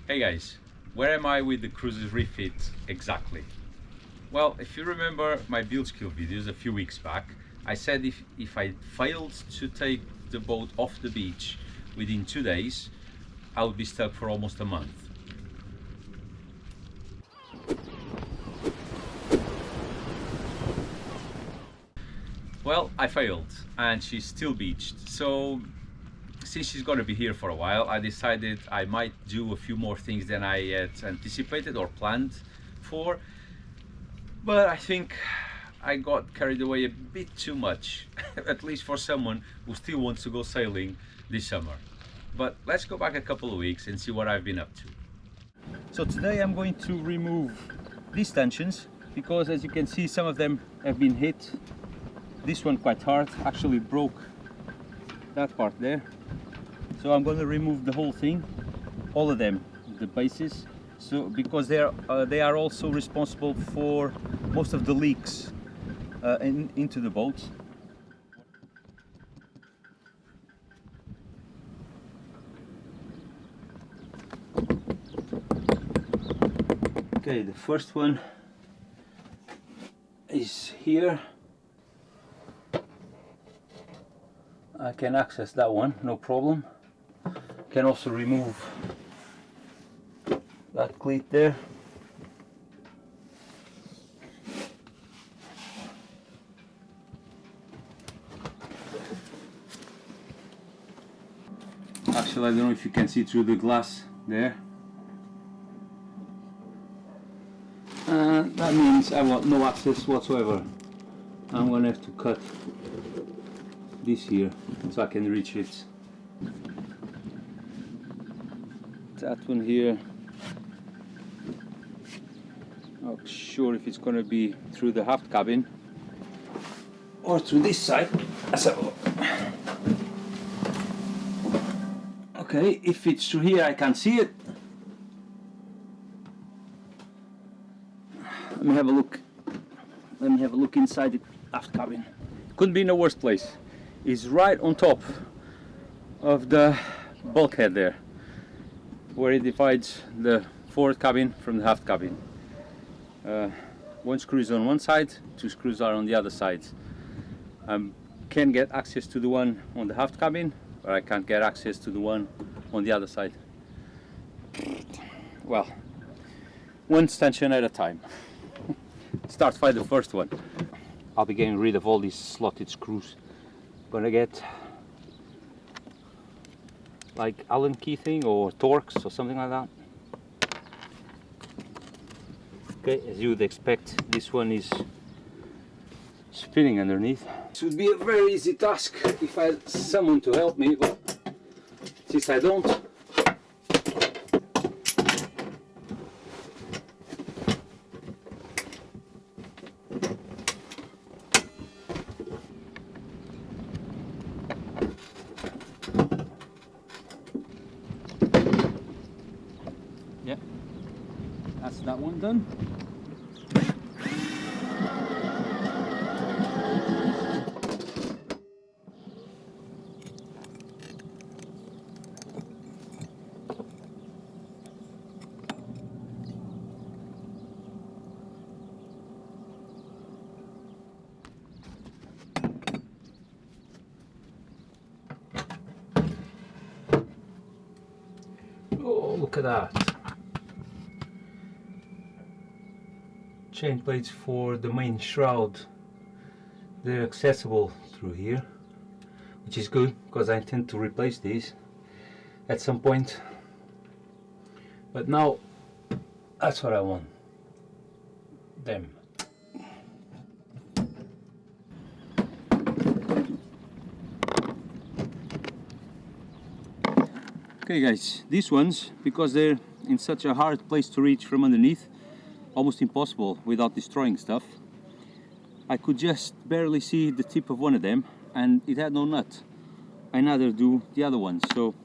Hey guys, where am I with the cruiser's refit exactly? Well, if you remember my build skill videos a few weeks back, I said if I failed to take the boat off the beach within 2 days, I would be stuck for almost a month. Well, I failed and she's still beached. So since she's going to be here for a while, I decided I might do a few more things than I had anticipated or planned for. But I think I got carried away a bit too much, at least for someone who still wants to go sailing this summer. But let's go back a couple of weeks and see what I've been up to. So today I'm going to remove these tensions because, as you can see, some of them have been hit. This one quite hard, actually broke that part there. So I'm going to remove the whole thing, all of them, the bases. So because they are also responsible for most of the leaks into the boat. Okay, the first one is here. I can access that one, no problem. Can also remove that cleat there. Actually, I don't know if you can see through the glass there. That means I want no access whatsoever. I'm gonna have to cut this here so I can reach it. That one here, not sure if it's gonna be through the aft cabin or through this side. Let's have a look. Okay, if it's through here I can see it. Let me have a look. Let me have a look inside the aft cabin. Couldn't be in a worse place. It's right on top of the bulkhead there, where it divides the forward cabin from the aft cabin. One screw is on one side, two screws are on the other side. Can get access to the one on the aft cabin, but I can't get access to the one on the other side. Well, one stanchion at a time. Start by the first one. I'll be getting rid of all these slotted screws. Gonna get like Allen key thing or Torx or something like that. Okay, as you would expect, this one is spinning underneath. It would be a very easy task if I had someone to help me, but since I don't, yeah, that's that one done. Oh, look at that. Chain plates for the main shroud. They're accessible through here, which is good because I intend to replace these at some point. But now that's what I want. Them. Okay guys, these ones, because they're in such a hard place to reach from underneath, almost impossible without destroying stuff, I could just barely see the tip of one of them and it had no nut. I neither do the other one, so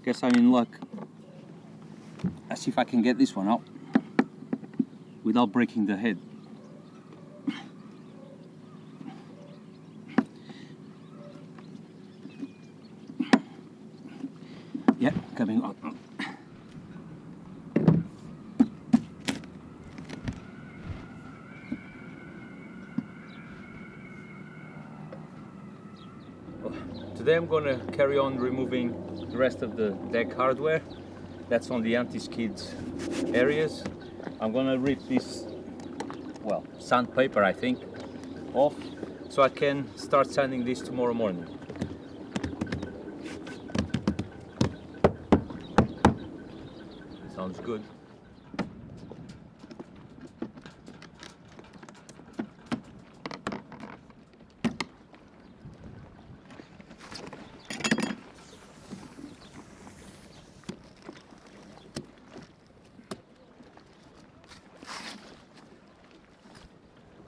guess I'm in luck. Let's see if I can get this one out without breaking the head. Yeah, coming out. Today I'm gonna carry on removing the rest of the deck hardware that's on the anti-skid areas. I'm gonna rip this, well, sandpaper I think, off so I can start sanding this tomorrow morning. Sounds good.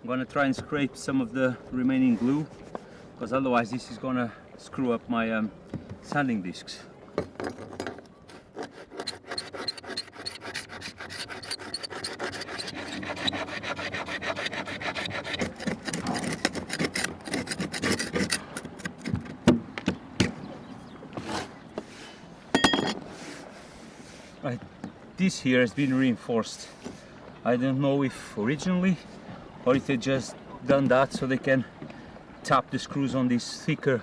I'm gonna try and scrape some of the remaining glue, because otherwise this is gonna screw up my sanding discs. Right, this here has been reinforced. I don't know if originally or if they just done that so they can tap the screws on this thicker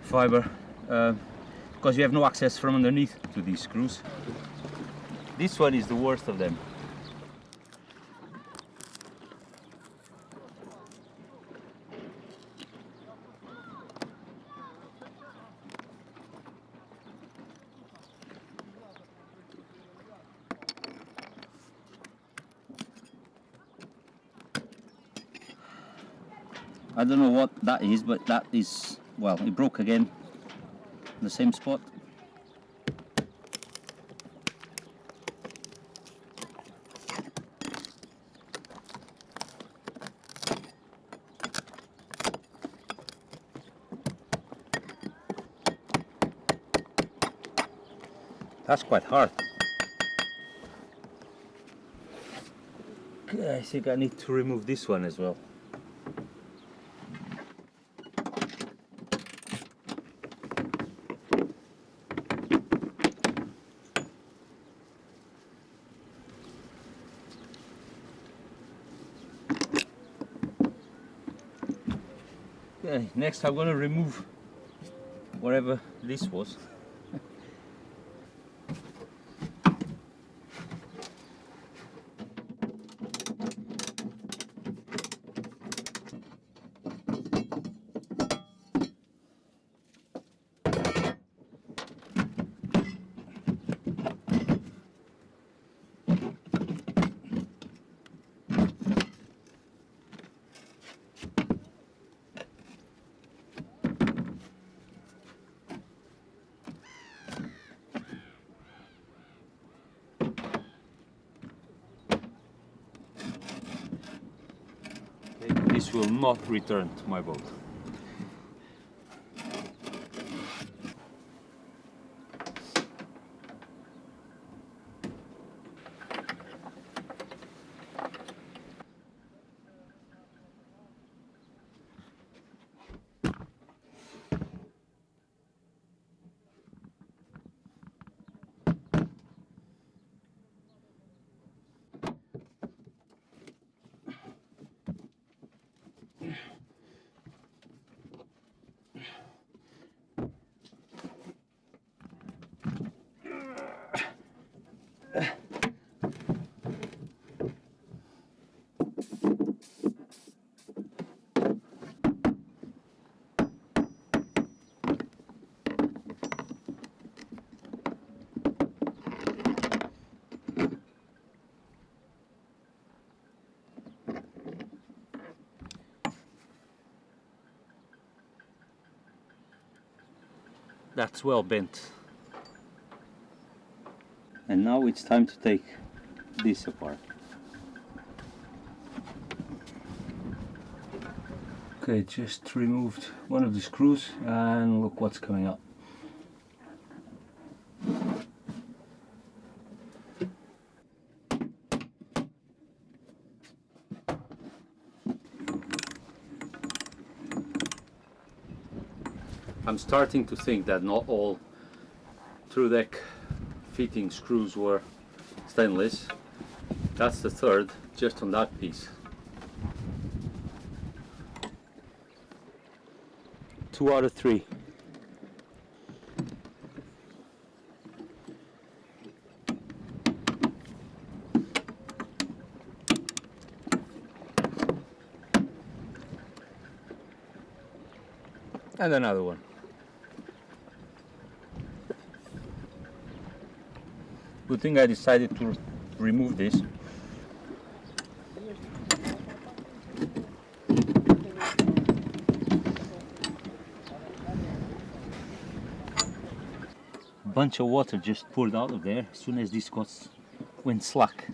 fiber, because you have no access from underneath to these screws. This one is the worst of them. I don't know what that is, but that is, well, it broke again in the same spot. That's quite hard. Okay, I think I need to remove this one as well. Okay, next I'm going to remove whatever this was. This will not return to my boat. That's well bent. And now it's time to take this apart. Okay, just removed one of the screws and look what's coming up. I'm starting to think that not all through deck fitting screws were stainless. That's the third just on that piece. 2 out of 3. And another one. Good thing I decided to remove this. Bunch of water just poured out of there as soon as this went slack.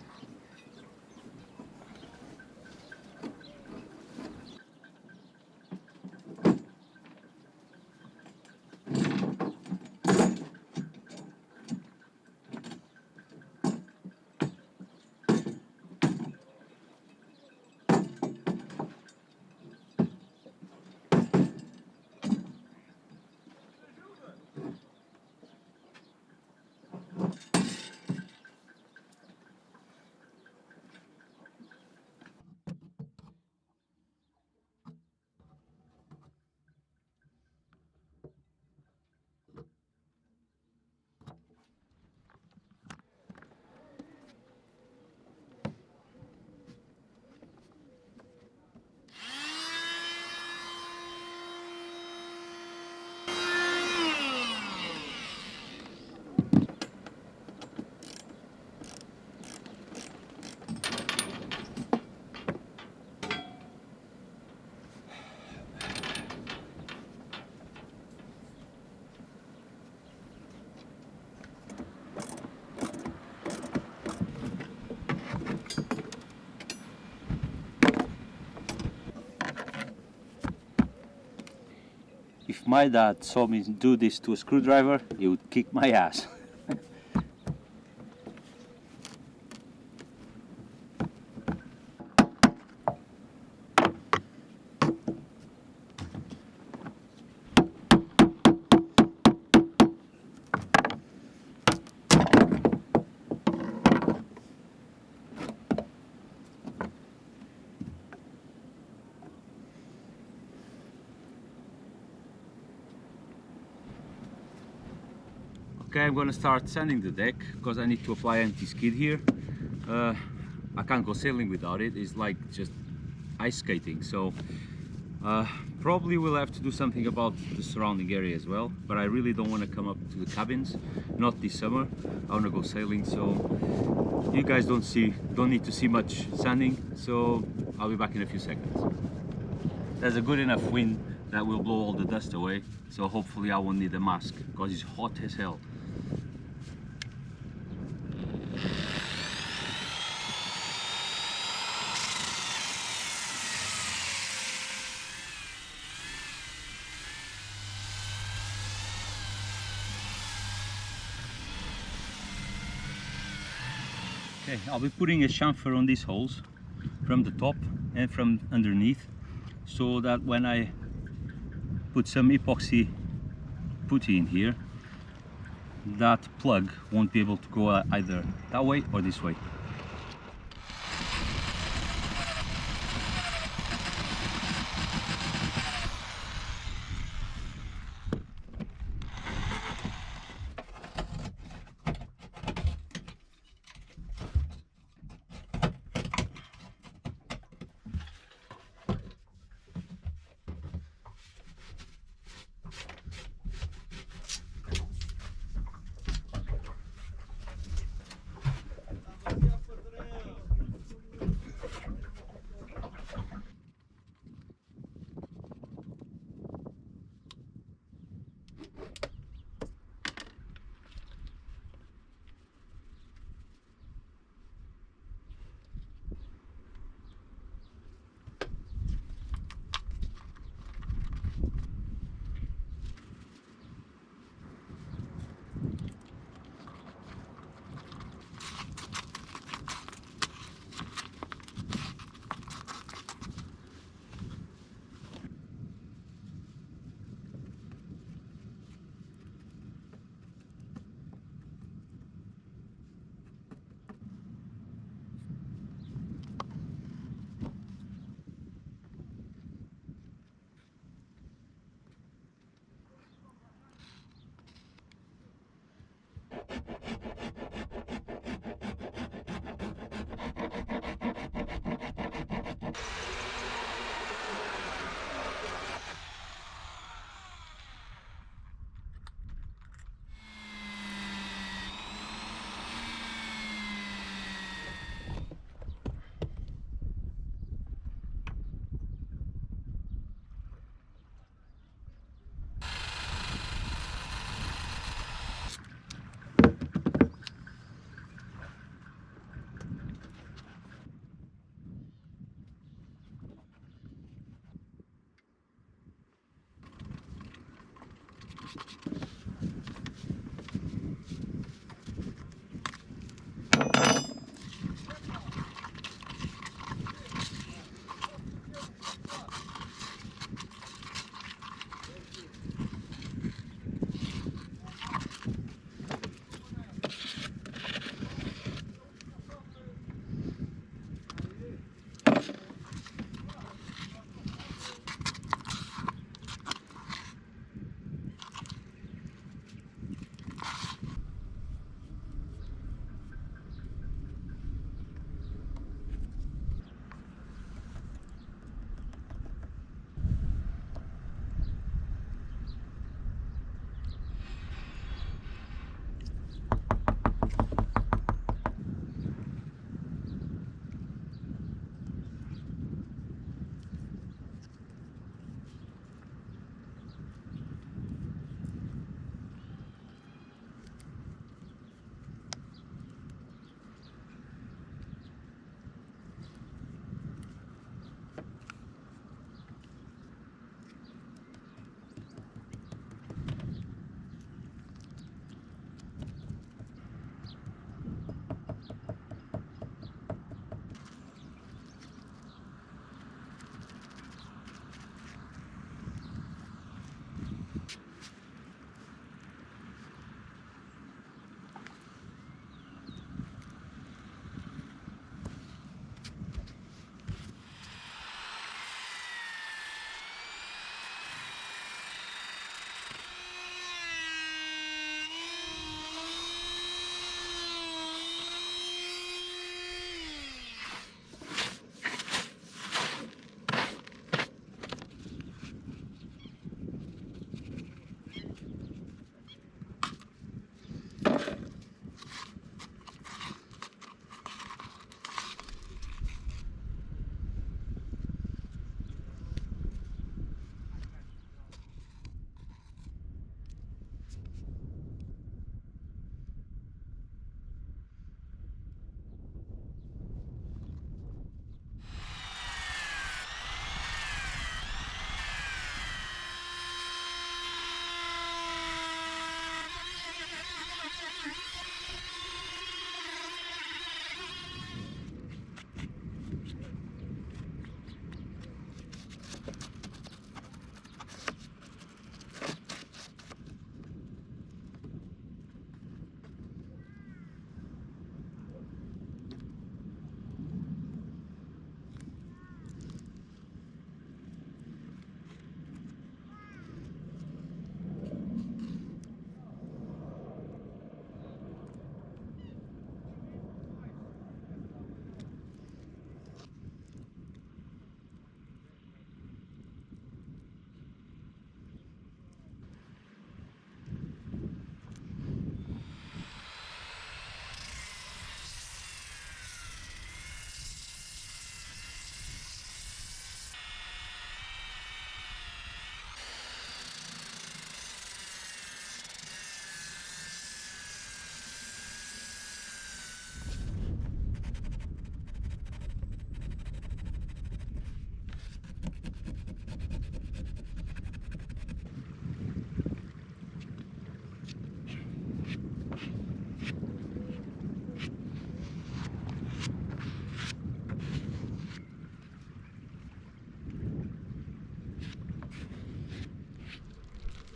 If my dad saw me do this to a screwdriver, he would kick my ass. Okay, I'm gonna start sanding the deck because I need to apply anti-skid here. I can't go sailing without it. It's like just ice skating. So probably we'll have to do something about the surrounding area as well. But I really don't want to come up to the cabins, not this summer. I want to go sailing, so you guys don't need to see much sanding. So I'll be back in a few seconds. There's a good enough wind that will blow all the dust away. So hopefully I won't need a mask because it's hot as hell. Okay, I'll be putting a chamfer on these holes from the top and from underneath, so that when I put some epoxy putty in here, that plug won't be able to go either that way or this way.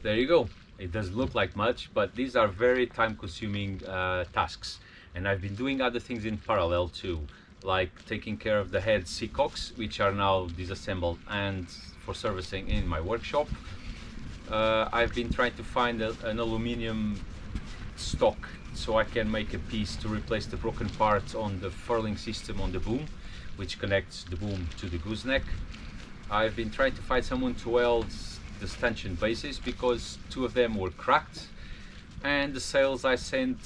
There you go. It doesn't look like much, but these are very time-consuming tasks. And I've been doing other things in parallel too, like taking care of the head seacocks, which are now disassembled and for servicing in my workshop. I've been trying to find an aluminium stock so I can make a piece to replace the broken parts on the furling system on the boom, which connects the boom to the gooseneck. I've been trying to find someone to weld the stanchion bases because two of them were cracked, and the sails I sent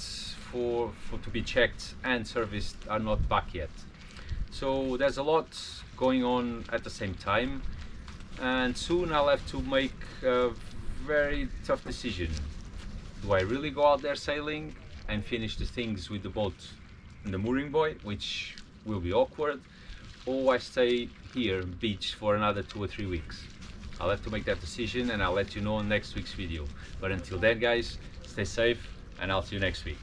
for to be checked and serviced are not back yet. So there's a lot going on at the same time, and soon I'll have to make a very tough decision. Do I really go out there sailing and finish the things with the boat and the mooring buoy, which will be awkward, or I stay here beach for another 2 or 3 weeks? I'll have to make that decision and I'll let you know in next week's video. But until then guys, stay safe and I'll see you next week.